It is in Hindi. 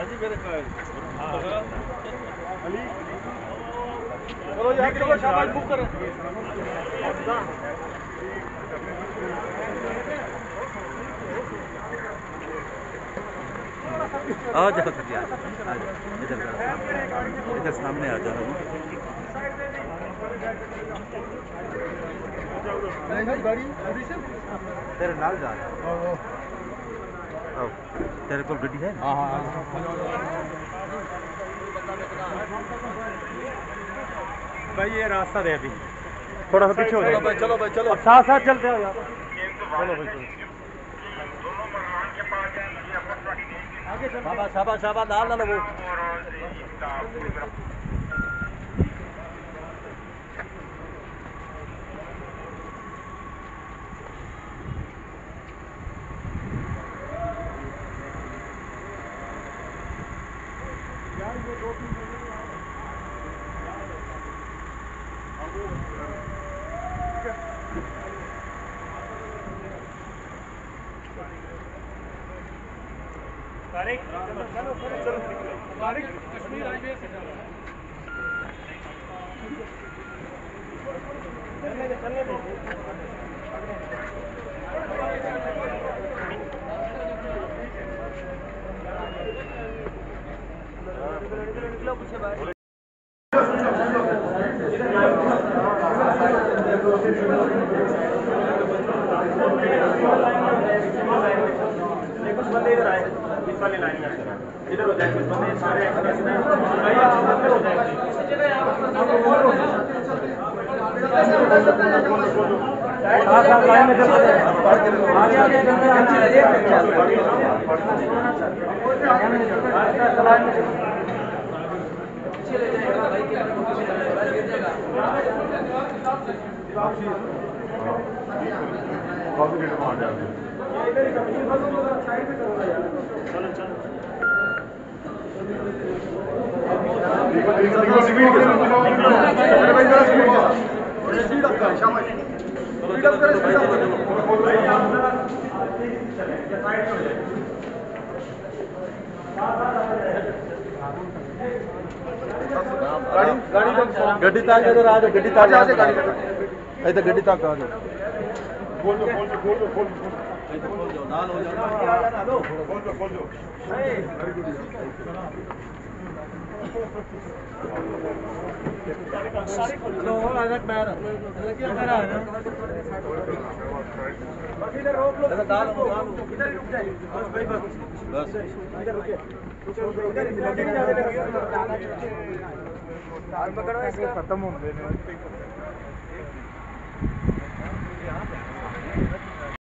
जी मेरे अली चलो यार चलो शाबाश बुक करें। आ जाओ सर यार, इधर सामने आ जाओ। गाड़ी तेरे नाल जा तेरे को गड्डी है? हाँ हाँ भाई ये रास्ता दे अभी थोड़ा सा पीछे हो जाए। चलो भाई चलो साथ साथ चलते हो यार। चलो भाई चलो शाबाश शाबाश शाबाश डाल ना वो तारिक चलो चलो चलो तारिक कश्मीर हाईवे से चलने दो निकलो पीछे बाहर। कुछ बंदे इधर आए इस वाली लाइन में इधर हो जाए कुछ बंदे सारे लाइन में गड्डी तक इधर आ जाओ गड्डी तक आ जाओ इधर गड्डी तक आ जाओ खोल दो खोल दो खोल दो खोल दो खोल दो नाल हो जाओ खोल दो खोल दो लो अलग पैर क्या कर रहा है बस इधर रोक लो इधर डाल लो इधर रुक जाइए बस भाई बस इधर रुकिए इधर पकड़ो इसको खत्म हो गए